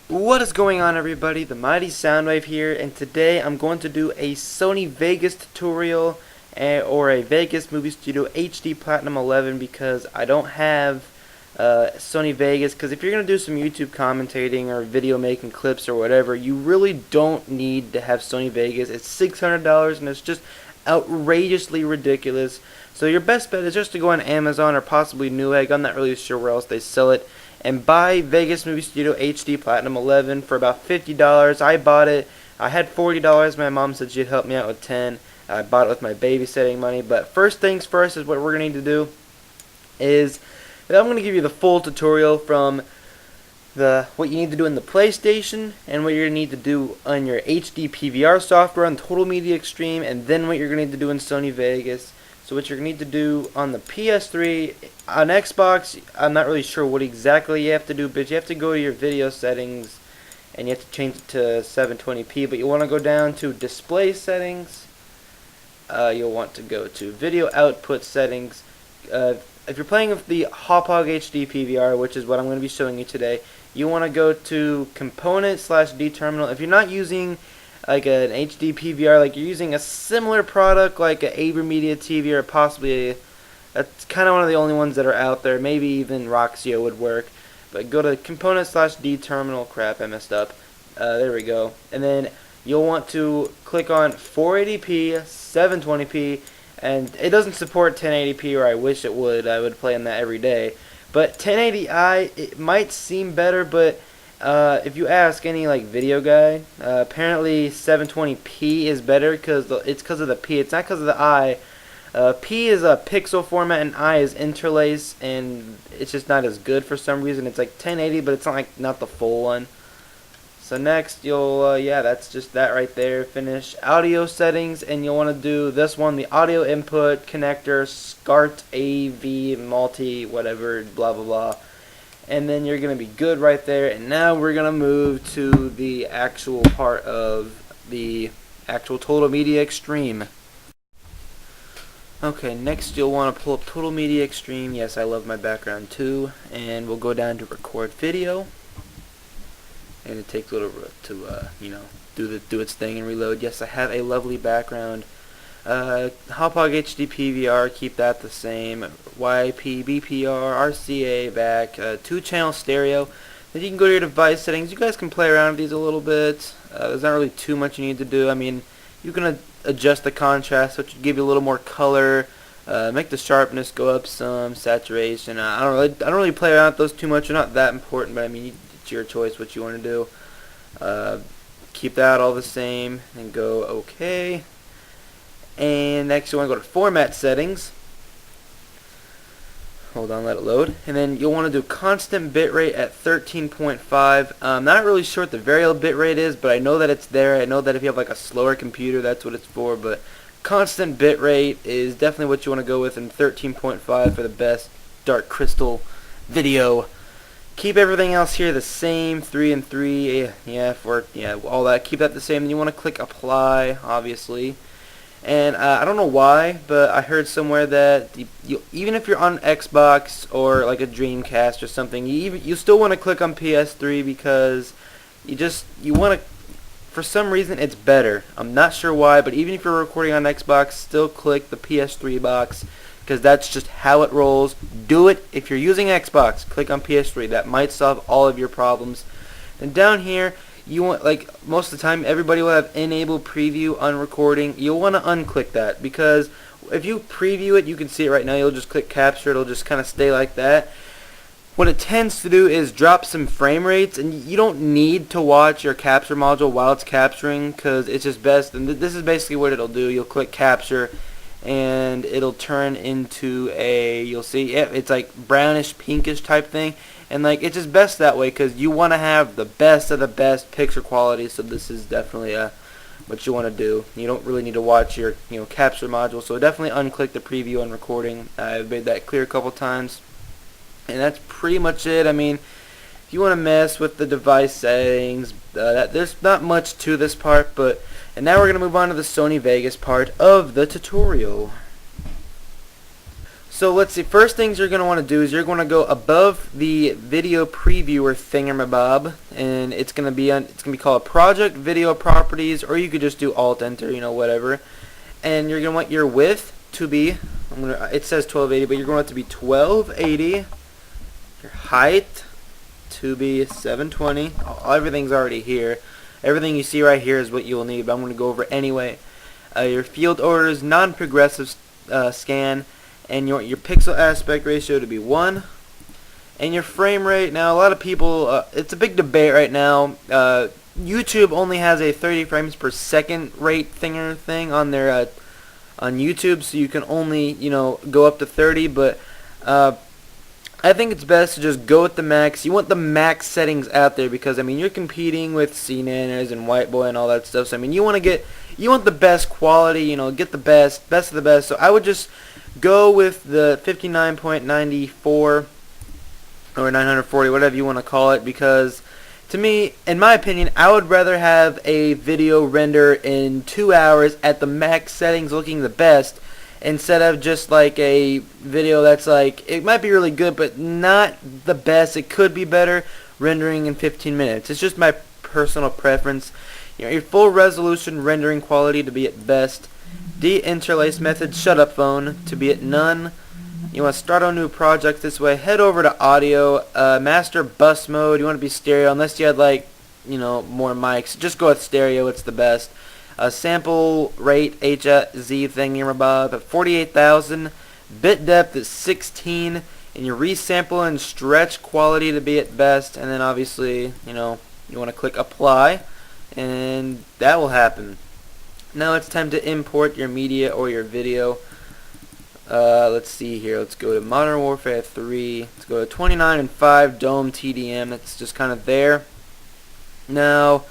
What is going on, everybody? The Mighty Soundwave here, and today I'm going to do a Sony Vegas tutorial or a Vegas Movie Studio HD Platinum 11 because I don't have Sony Vegas. Because if you're going to do some YouTube commentating or video making clips or whatever, you really don't need to have Sony Vegas. It's $600 and it's just outrageously ridiculous. So your best bet is just to go on Amazon or possibly Newegg. I'm not really sure where else they sell it, and buy Vegas Movie Studio HD Platinum 11 for about $50. I bought it. I had $40. My mom said she'd help me out with 10. I bought it with my babysitting money. But first things first is what we're going to need to do is I'm going to give you the full tutorial from what you need to do in the PlayStation and what you're going to need to do on your HD PVR software on Total Media Extreme, and then what you're going to need to do in Sony Vegas. So what you're going to need to do on the PS3, on Xbox, I'm not really sure what exactly you have to do, but you have to go to your video settings and you have to change it to 720p, but you want to go down to display settings. You'll want to go to video output settings. If you're playing with the Hauppauge HD PVR, which is what I'm going to be showing you today, you want to go to component/D terminal. If you're not using like an HD PVR, like you're using a similar product like an AverMedia TV or possibly that's kind of one of the only ones that are out there. Maybe even Roxio would work. But go to component/D terminal. Crap, I messed up. There we go. And then you'll want to click on 480p, 720p, and it doesn't support 1080p, or I wish it would. I would play on that every day. But 1080i, it might seem better, but if you ask any like video guy, apparently 720p is better because it's because of the P. It's not because of the I. P is a pixel format and I is interlace, and it's just not as good for some reason. It's like 1080, but it's not the full one. So next you'll that's just that right there. Finish audio settings, and you'll want to do this one, the audio input connector SCART AV multi whatever blah blah blah. And then you're going to be good right there. And now we're going to move to the actual part of the actual Total Media Extreme. Okay, next you'll want to pull up Total Media Extreme. Yes, I love my background too. And we'll go down to record video. And it takes a little bit to do its thing and reload. Yes, I have a lovely background. Hauppauge HD PVR, keep that the same. YP, BPR, RCA, back, 2-channel stereo. Then you can go to your device settings. You guys can play around with these a little bit. There's not really too much you need to do. I mean, you can adjust the contrast, which would give you a little more color. Make the sharpness go up some, saturation. I don't really play around with those too much. They're not that important, but I mean, it's your choice what you want to do. Keep that all the same and go OK. And next you want to go to format settings. Hold on, let it load. And then you'll want to do constant bitrate at 13.5. I'm not really sure what the variable bitrate is, but I know that it's there. I know that if you have like a slower computer, that's what it's for. But constant bitrate is definitely what you want to go with, and 13.5 for the best dark crystal video. Keep everything else here the same, 3 and 3, all that. Keep that the same. And you want to click apply, obviously. And I don't know why, but I heard somewhere that even if you're on Xbox or like a Dreamcast or something, you still want to click on PS3 because you want to. For some reason, it's better. I'm not sure why, but even if you're recording on Xbox, still click the PS3 box because that's just how it rolls. Do it if you're using Xbox. Click on PS3. That might solve all of your problems. And down here, you want, like most of the time, everybody will have enable preview on recording. You'll want to unclick that because if you preview it, you can see it right now. You'll just click capture. It'll just kind of stay like that. What it tends to do is drop some frame rates, and you don't need to watch your capture module while it's capturing because it's just best. And this is basically what it'll do. You'll click capture, and it'll turn into you'll see, it's like brownish pinkish type thing. And like it's just best that way because you want to have the best of the best picture quality. So this is definitely what you want to do. You don't really need to watch your capture module. So definitely unclick the preview on recording. I've made that clear a couple times. And that's pretty much it. I mean, if you want to mess with the device settings, there's not much to this part. And now we're going to move on to the Sony Vegas part of the tutorial. So let's see, first things you're going to want to do is you're going to go above the video previewer thingamabob, and it's going to be called Project Video Properties, or you could just do Alt Enter, whatever. And you're going to want your width to be, it says 1280, but you're going to want it to be 1280. Your height to be 720. Everything's already here. Everything you see right here is what you will need, but I'm going to go over it anyway. Your field orders, non-progressive scan, and your pixel aspect ratio to be 1, and your frame rate. Now a lot of people, it's a big debate right now. YouTube only has a 30 frames per second rate thing on their on YouTube, so you can only go up to 30, but I think it's best to just go with the max. You want the max settings out there because you're competing with CNanners and White Boy and all that stuff. So you want the best quality, get the best of the best. So I would just go with the 59.94 or 940, whatever you want to call it, because to me, in my opinion, I would rather have a video render in 2 hours at the max settings looking the best, instead of just like a video that's like, it might be really good but not the best, it could be better, rendering in 15 minutes. It's just my personal preference. Your full resolution rendering quality to be at best. De-interlace method, shut up phone, to be at none. You want to start a new project this way, head over to audio, master bus mode. You want to be stereo, unless you had like more mics, just go with stereo, it's the best. Sample rate HZ thingamabob at 48,000, bit depth is 16, and your resample and stretch quality to be at best. And then obviously you want to click apply, and that will happen. Now it's time to import your media or your video. Let's see here. Let's go to Modern Warfare 3. Let's go to 29 and 5 Dome TDM. That's just kind of there. Now,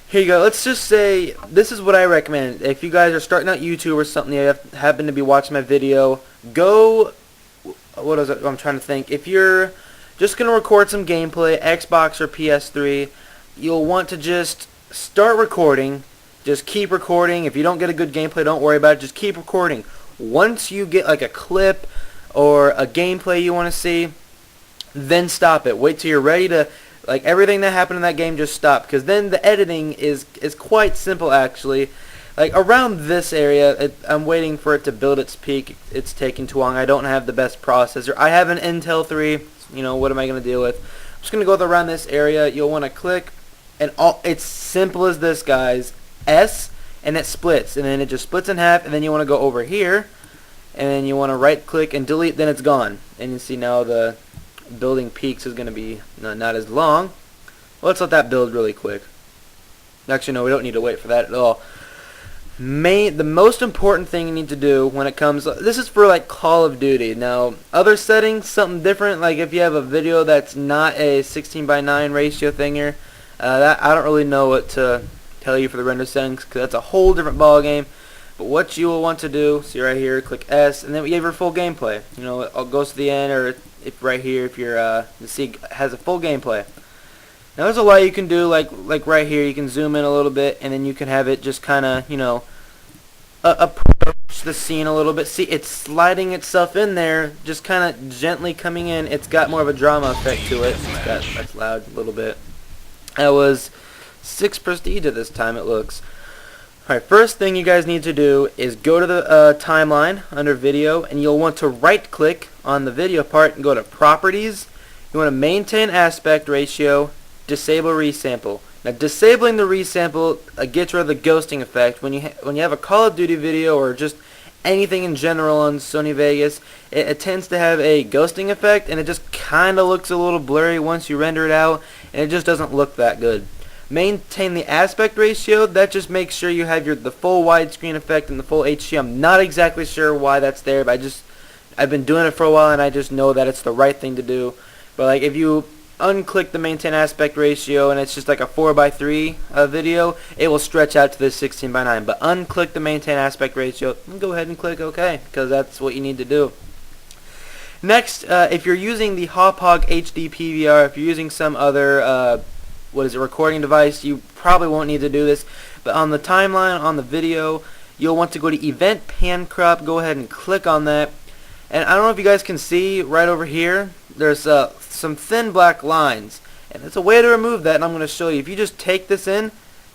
here you go. Let's just say this is what I recommend. If you guys are starting out YouTube or something, you happen to be watching my video, go. What is it? I'm trying to think. If you're just gonna record some gameplay, Xbox or PS3, you'll want to just start recording. Just keep recording. If you don't get a good gameplay, don't worry about it. Just keep recording. Once you get like a clip or a gameplay you want to see, then stop it. Wait till you're ready to, like, everything that happened in that game, just stop, because then the editing is quite simple actually. Like around this area, I'm waiting for it to build its peak. It's taking too long. I don't have the best processor. I have an Intel 3. What am I going to deal with? I'm just going to go around this area. You'll want to click, and it's simple as this, guys. S, and it splits, and then it just splits in half, and then you want to go over here, and then you want to right click and delete, then it's gone. And you see now the building peaks is going to be not as long. Well, let's let that build really quick. Actually, no, we don't need to wait for that at all. The most important thing you need to do when it comes, this is for like Call of Duty. Now, other settings, something different, like if you have a video that's not a 16:9 ratio thinger, that I don't really know what to tell you for the render settings, because that's a whole different ball game. But what you will want to do, see right here, click S, and then we have your full gameplay. It goes to the end, or if right here, if you're you see it has a full gameplay. Now there's a lot you can do, like right here, you can zoom in a little bit, and then you can have it just kind of approach the scene a little bit. See, it's sliding itself in there, just kind of gently coming in. It's got more of a drama effect to it. That's loud a little bit. That was 6 prestige at this time, it looks. Alright, first thing you guys need to do is go to the timeline under video, and you'll want to right click on the video part and go to properties. You want to maintain aspect ratio, disable resample. Now disabling the resample gets rid of the ghosting effect. When you have a Call of Duty video or just anything in general on Sony Vegas, it tends to have a ghosting effect, and it just kind of looks a little blurry once you render it out, and it just doesn't look that good. Maintain the aspect ratio. That just makes sure you have the full widescreen effect and the full HD. I'm not exactly sure why that's there, but I've been doing it for a while, and I just know that it's the right thing to do. But like if you unclick the maintain aspect ratio and it's just like a 4:3 video, it will stretch out to the 16:9. But unclick the maintain aspect ratio and go ahead and click OK, because that's what you need to do. Next, if you're using the Hauppauge HD PVR, if you're using some other recording device, you probably won't need to do this. But on the timeline, on the video, you'll want to go to Event Pan Crop. Go ahead and click on that. And I don't know if you guys can see right over here, there's some thin black lines. And it's a way to remove that, and I'm going to show you. If you just take this in,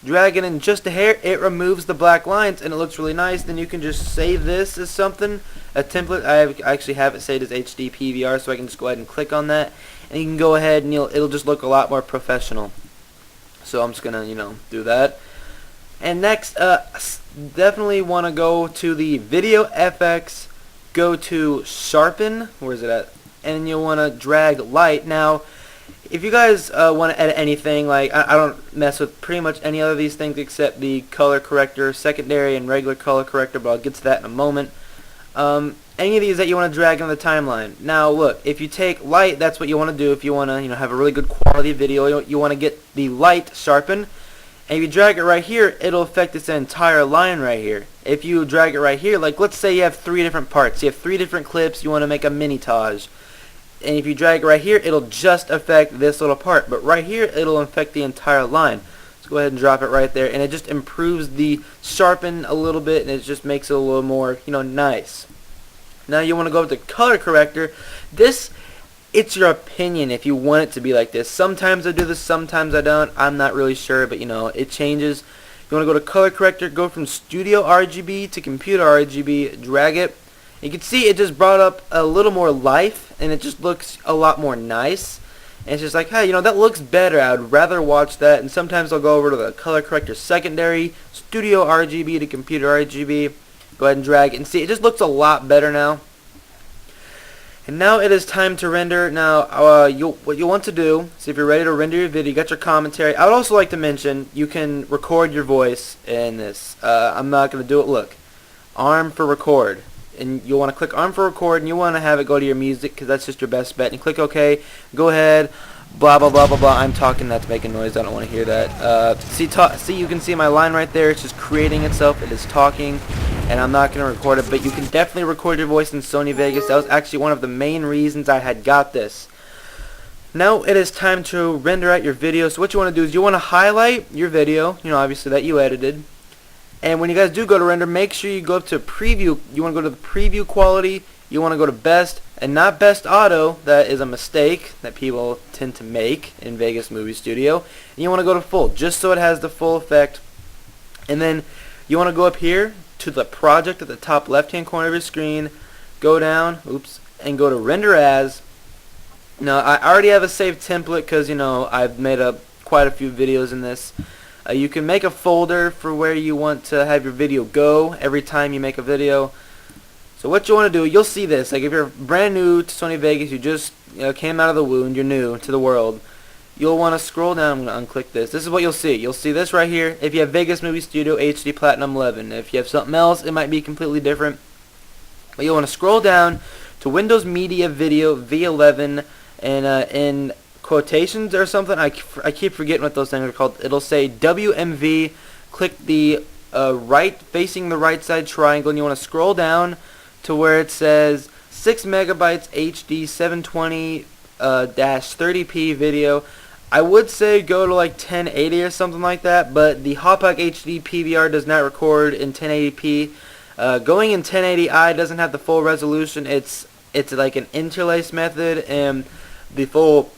drag it in just a hair, it removes the black lines, and it looks really nice. Then you can just save this as something, a template. I actually have it saved as HD PVR, so I can just go ahead and click on that. And you can go ahead and it'll just look a lot more professional. So I'm just going to, do that. And next, definitely want to go to the Video FX, go to Sharpen, where is it at? And you'll want to drag light. Now, if you guys want to edit anything, like I don't mess with pretty much any other of these things except the color corrector, secondary, and regular color corrector, but I'll get to that in a moment. Any of these that you want to drag on the timeline. Now look, if you take light, that's what you want to do. If you want to have a really good quality video, you want to get the light sharpened. And if you drag it right here, it'll affect this entire line right here. If you drag it right here, like let's say you have 3 different parts. You have 3 different clips, you want to make a mini-tage. And if you drag it right here, it'll just affect this little part. But right here, it'll affect the entire line. Let's go ahead and drop it right there. And it just improves the sharpen a little bit, and it just makes it a little more, nice. Now you want to go up to color corrector. This, it's your opinion if you want it to be like this. Sometimes I do this, sometimes I don't. I'm not really sure, but it changes. You want to go to color corrector, go from studio RGB to computer RGB, drag it. You can see it just brought up a little more life, and it just looks a lot more nice. And it's just like, hey, that looks better. I would rather watch that. And sometimes I'll go over to the color corrector secondary, studio RGB to computer RGB. Go ahead and drag it, and see, it just looks a lot better now. And now it is time to render. Now, what you want to do is, if you're ready to render your video, you got your commentary. I would also like to mention you can record your voice in this. I'm not going to do it. Look, arm for record. And you'll want to click on for record, and you want to have it go to your music because that's just your best bet. And click OK. Go ahead. Blah blah blah blah blah. I'm talking. That's making noise. I don't want to hear that. See, you can see my line right there. It's just creating itself. It is talking, and I'm not going to record it. But you can definitely record your voice in Sony Vegas. That was actually one of the main reasons I had got this. Now it is time to render out your video. So what you want to do is you want to highlight your video. Obviously that you edited. And when you guys do go to render, make sure you go up to preview. You want to go to the preview quality. You want to go to best and not best auto. That is a mistake that people tend to make in Vegas Movie Studio. And you want to go to full, just so it has the full effect. And then you want to go up here to the project at the top left-hand corner of your screen. Go down, and go to render as. Now I already have a saved template because I've made quite a few videos in this. You can make a folder for where you want to have your video go every time you make a video. So what you want to do, you'll see this. Like if you're brand new to Sony Vegas, you just came out of the wound, you're new to the world, you'll want to scroll down. I'm going to unclick this. This is what you'll see. You'll see this right here. If you have Vegas Movie Studio HD Platinum 11. If you have something else, it might be completely different. But you'll want to scroll down to Windows Media Video V11, and in quotations or something, I keep forgetting what those things are called. It'll say WMV. Click the facing the right side triangle, and you want to scroll down to where it says 6 megabytes HD 720 -30p video. I would say go to like 1080 or something like that, but the Hotpack HD PVR does not record in 1080p. Going in 1080i doesn't have the full resolution. It's like an interlace method, and the full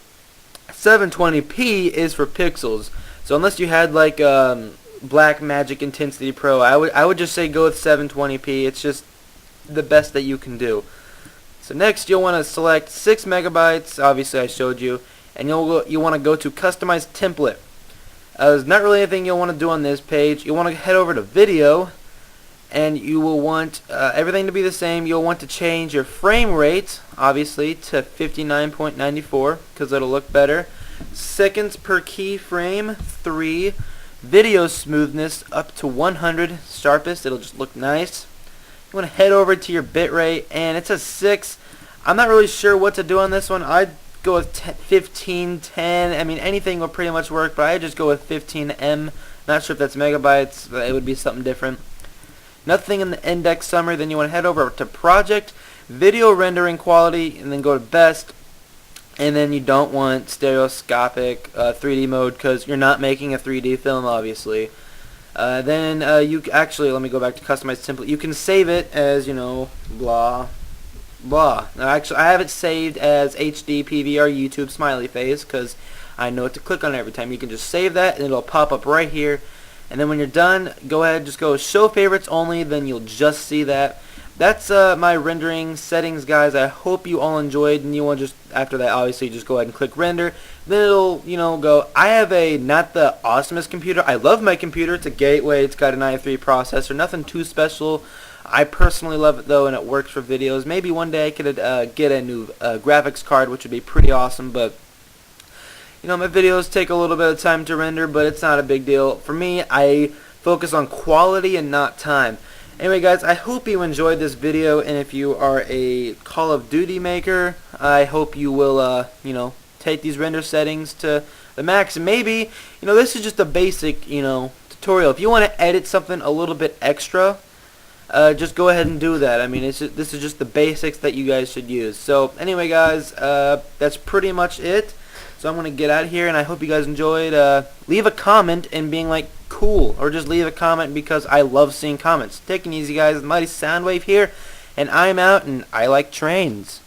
720p is for pixels. So unless you had like Blackmagic Intensity Pro, I would just say go with 720p. It's just the best that you can do. So next you'll want to select 6 megabytes. Obviously I showed you, and you want to go to Customize Template. There's not really anything you'll want to do on this page. You want to head over to Video, and you will want everything to be the same. You'll want to change your frame rate, obviously, to 59.94 because it'll look better. Seconds per keyframe, 3. Video smoothness up to 100, sharpest. It'll just look nice. You want to head over to your bitrate, and it says 6. I'm not really sure what to do on this one. I'd go with 1510. I mean, anything will pretty much work, but I just go with 15M. Not sure if that's megabytes, but it would be something different. Nothing in the index summary. Then you want to head over to Project, Video Rendering Quality, and then go to Best. And then you don't want stereoscopic 3D mode because you're not making a 3D film, obviously. Then you actually, let me go back to Customize Template. You can save it as, blah, blah. Now, actually, I have it saved as HD PVR YouTube smiley face because I know what to click on every time. You can just save that and it'll pop up right here. And then when you're done, go ahead, just go show favorites only, then you'll just see that. That's my rendering settings, guys. I hope you all enjoyed, and you want to just, after that, obviously, just go ahead and click render. Then it'll, go. I have a, not the awesomest computer. I love my computer. It's a Gateway. It's got an i3 processor. Nothing too special. I personally love it, though, and it works for videos. Maybe one day I could get a new graphics card, which would be pretty awesome, but my videos take a little bit of time to render, but it's not a big deal. For me, I focus on quality and not time. Anyway, guys, I hope you enjoyed this video, and if you are a Call of Duty maker, I hope you will, take these render settings to the max. And maybe, this is just a basic, tutorial. If you want to edit something a little bit extra, just go ahead and do that. I mean, this is just the basics that you guys should use. So, anyway, guys, that's pretty much it. So I'm going to get out of here, and I hope you guys enjoyed. Leave a comment and being like, cool, or just leave a comment because I love seeing comments. Taking it easy, guys. TheMightySoundwave here, and I'm out, and I like trains.